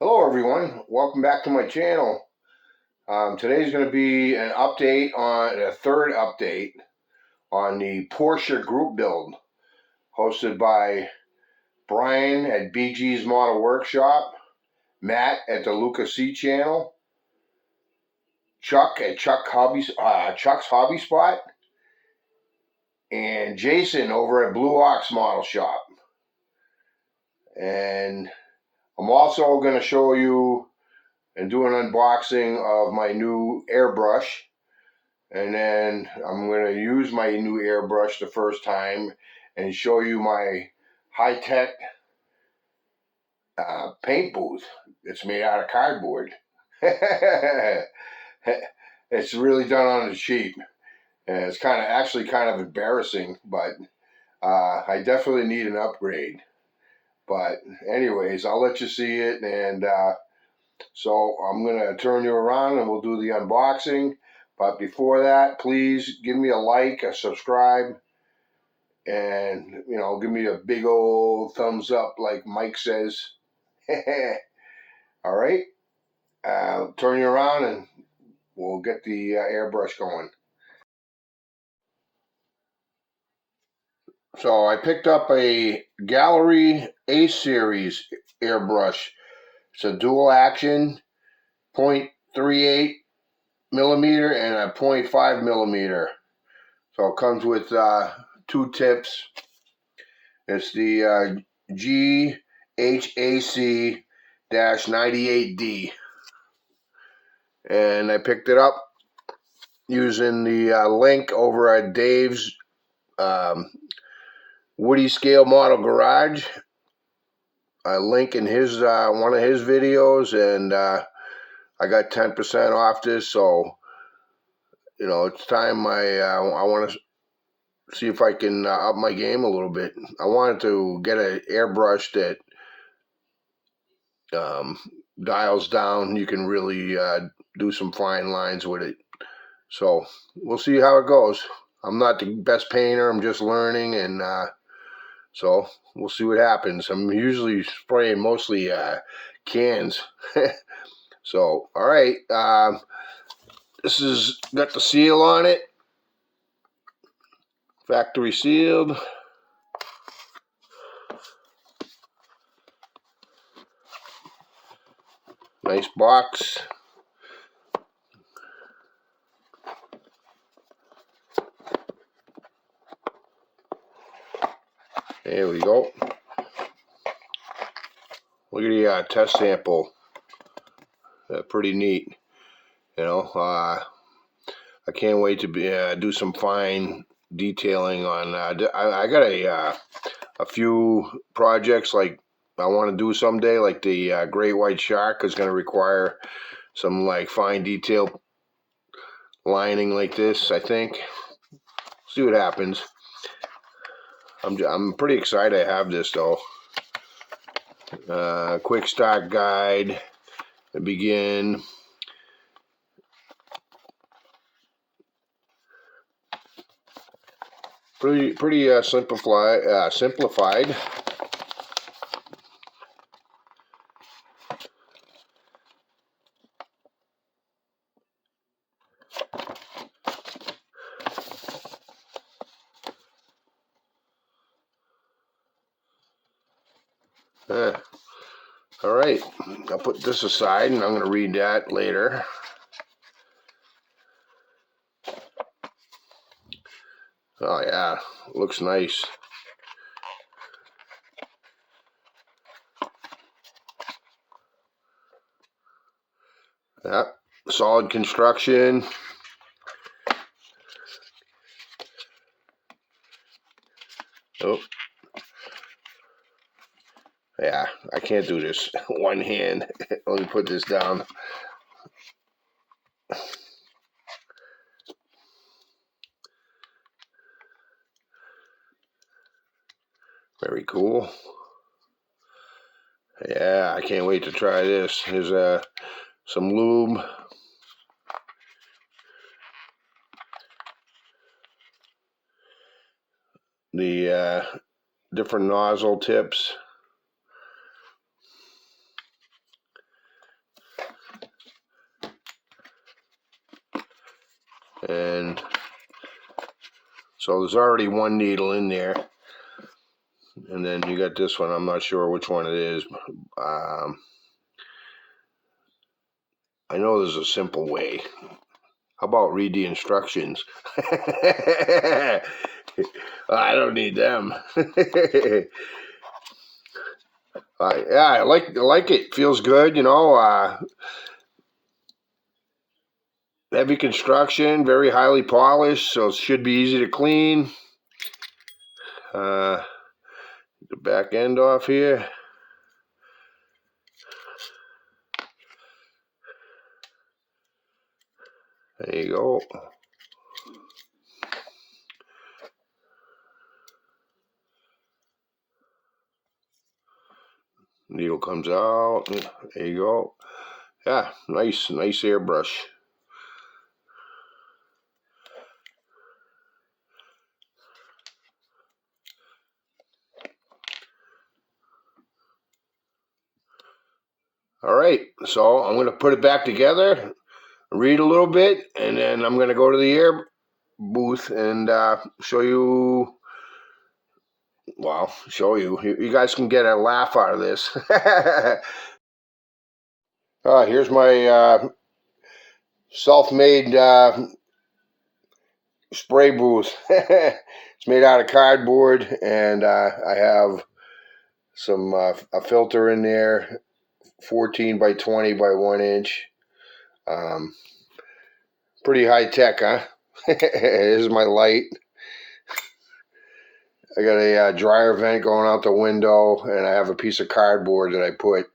Hello everyone, welcome back to my channel. Today's going to be an update on a third update on the Porsche group build hosted by Brian at BG's Model Workshop, Matt at the Lucas C channel, Chuck at Chuck's Hobby Spot, and Jason over at Blue Ox Model Shop. And I'm also going to show you and do an unboxing of my new airbrush. And then I'm going to use my new airbrush the first time and show you my high-tech paint booth. It's made out of cardboard. It's really done on the cheap. And it's actually kind of embarrassing, but I definitely need an upgrade. But anyways, I'll let you see it. And so I'm going to turn you around and we'll do the unboxing. But before that, please give me a like, a subscribe, and, give me a big old thumbs up like Mike says. All right, turn you around and we'll get the airbrush going. So I picked up a GAAHLERI A Series airbrush. It's a dual action, 0.38 millimeter and a 0.5 millimeter. So it comes with two tips. It's the GAAHLERI-98D. And I picked it up using the link over at Dave's Woody Scale Model Garage. I link in his one of his videos, and I got 10% off this. So it's time I want to see if I can up my game a little bit. I wanted to get an airbrush that dials down. You can really do some fine lines with it. So we'll see how it goes. I'm not the best painter. I'm just learning, and so we'll see what happens. I'm usually spraying mostly cans. So, all right. This has got the seal on it. Factory sealed. Nice box. There we go. Look at the test sample. Pretty neat. I can't wait to do some fine detailing on. I got a few projects like I want to do someday, like the great white shark is going to require some like fine detail lining like this. I think. See what happens. I'm pretty excited to have this though. Quick start guide to begin. Pretty simplified. All right, I'll put this aside and I'm going to read that later. Oh yeah, looks nice. Yeah, solid construction. Oh, yeah, I can't do this one hand. Let me put this down. Very cool. Yeah, I can't wait to try this. Here's some lube. The different nozzle tips. And so there's already one needle in there. And then you got this one. I'm not sure which one it is. I know there's a simple way. How about read the instructions? I don't need them. Yeah, I like it. Feels good, you know. Heavy construction, very highly polished, so it should be easy to clean. The back end off here. There you go. Needle comes out. There you go. Yeah, nice airbrush. All right, so I'm going to put it back together, read a little bit, and then I'm going to go to the air booth and show you. Well, show you. You guys can get a laugh out of this. Here's my self-made spray booth. It's made out of cardboard, and I have some a filter in there, 14 by 20 by 1 inch. Pretty high tech, huh? Here's my light. I got a dryer vent going out the window, and I have a piece of cardboard that I put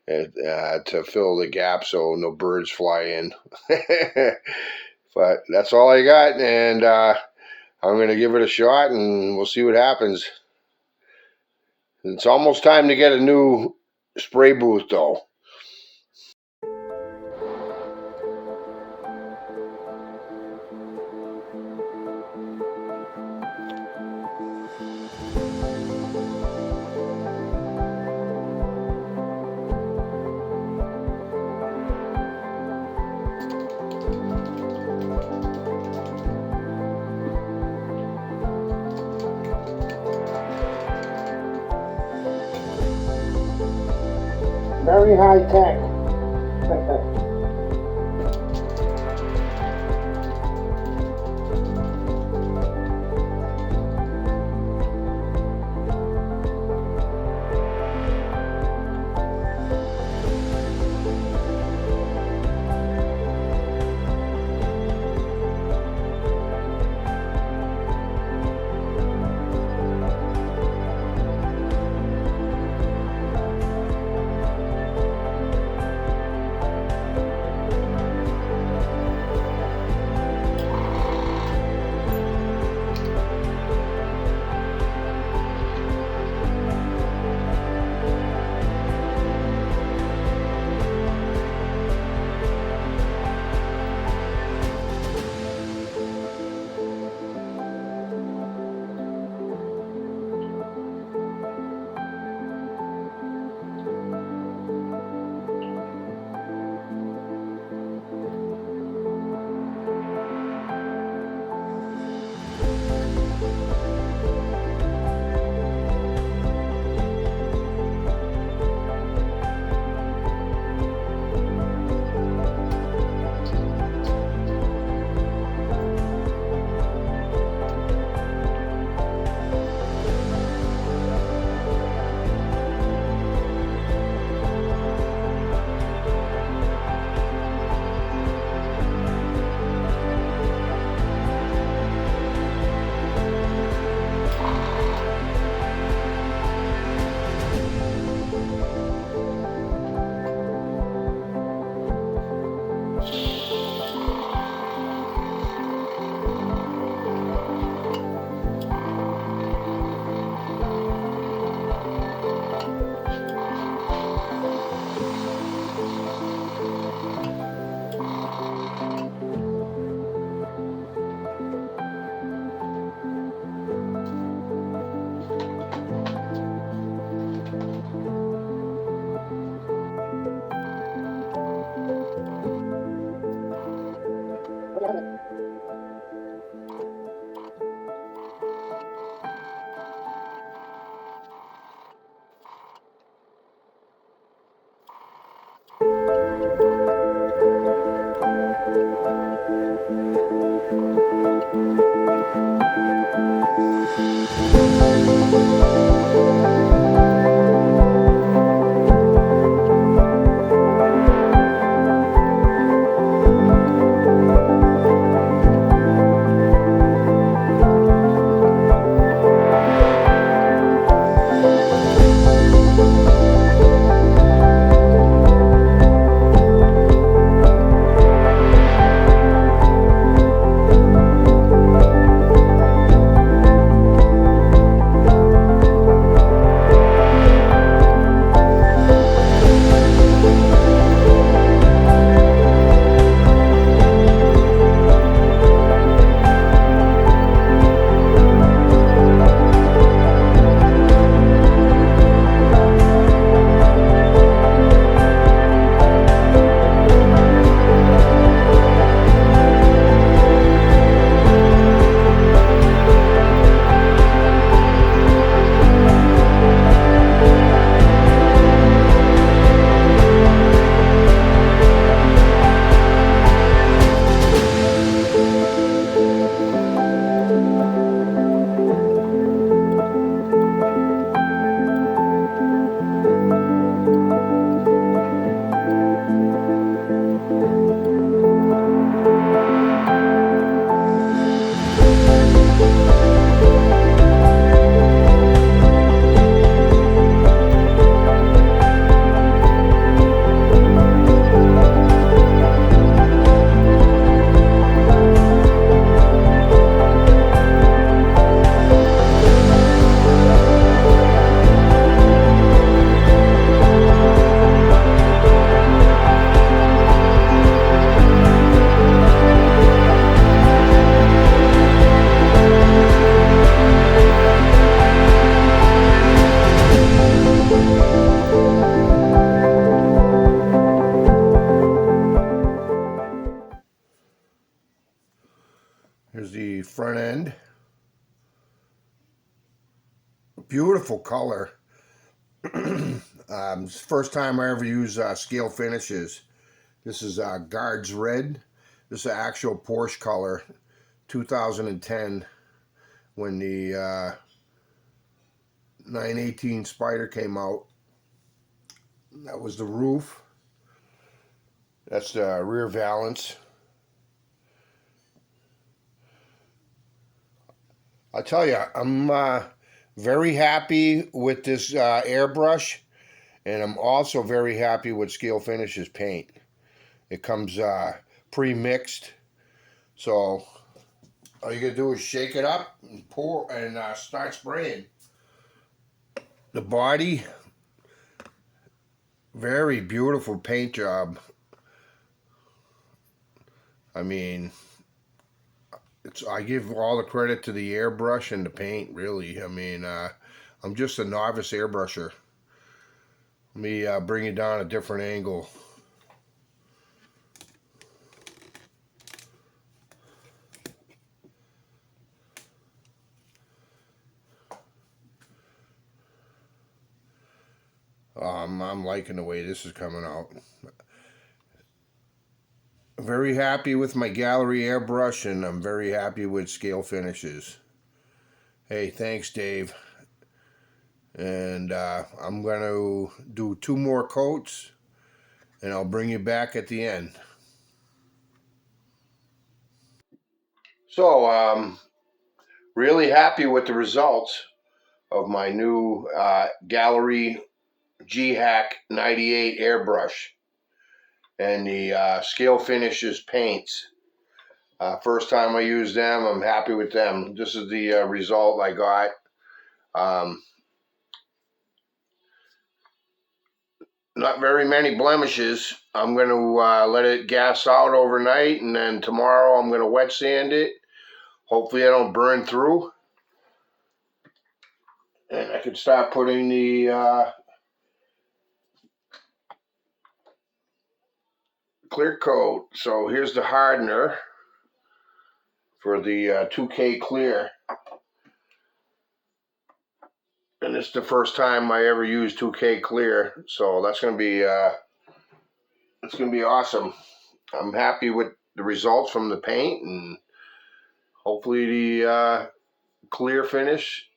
to fill the gap so no birds fly in. But that's all I got, and I'm going to give it a shot, and we'll see what happens. It's almost time to get a new spray booth, though. Very high tech. Beautiful color. First time I ever use scale finishes. This is Gaurds red. This is an actual Porsche color, 2010, when the 918 Spyder came out. That was the roof. That's the rear valance. I tell you, I'm very happy with this airbrush, and I'm also very happy with Scale Finishes paint. It comes pre-mixed, so all you gotta do is shake it up and pour and start spraying. The body, very beautiful paint job. I mean, I give all the credit to the airbrush and the paint, really. I mean, I'm just a novice airbrusher. Let me bring it down a different angle. I'm liking the way this is coming out. Very happy with my Gaahleri airbrush, and I'm very happy with Scale Finishes. Hey, thanks, Dave. And I'm going to do 2 more coats, and I'll bring you back at the end. So, really happy with the results of my new Gaahleri GAAHLERI 98 airbrush and the Scale Finishes paints. First time I used them, I'm happy with them. This is the result I got. Not very many blemishes. I'm going to let it gas out overnight, and then tomorrow I'm going to wet sand it. Hopefully I don't burn through. And I can start putting the clear coat. So here's the hardener for the 2K clear. And it's the first time I ever used 2K clear, so that's going to be it's going to be awesome. I'm happy with the results from the paint, and hopefully the clear finish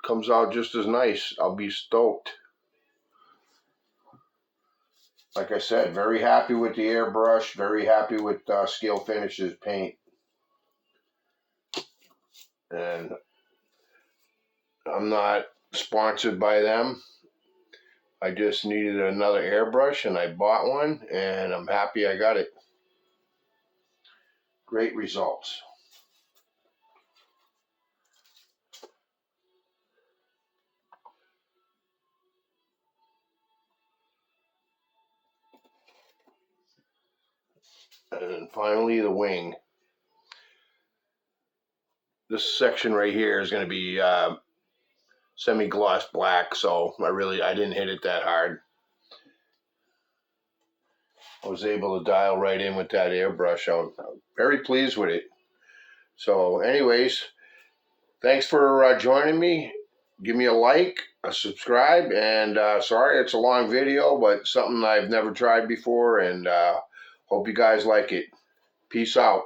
comes out just as nice. I'll be stoked. Like I said, very happy with the airbrush, very happy with Scale Finishes paint. And I'm not sponsored by them. I just needed another airbrush, and I bought one, and I'm happy I got it. Great results. And finally, the wing. This section right here is going to be semi-gloss black, so I didn't hit it that hard. I was able to dial right in with that airbrush. I'm very pleased with it. So anyways, thanks for joining me. Give me a like, a subscribe, and sorry it's a long video, but something I've never tried before, and hope you guys like it. Peace out.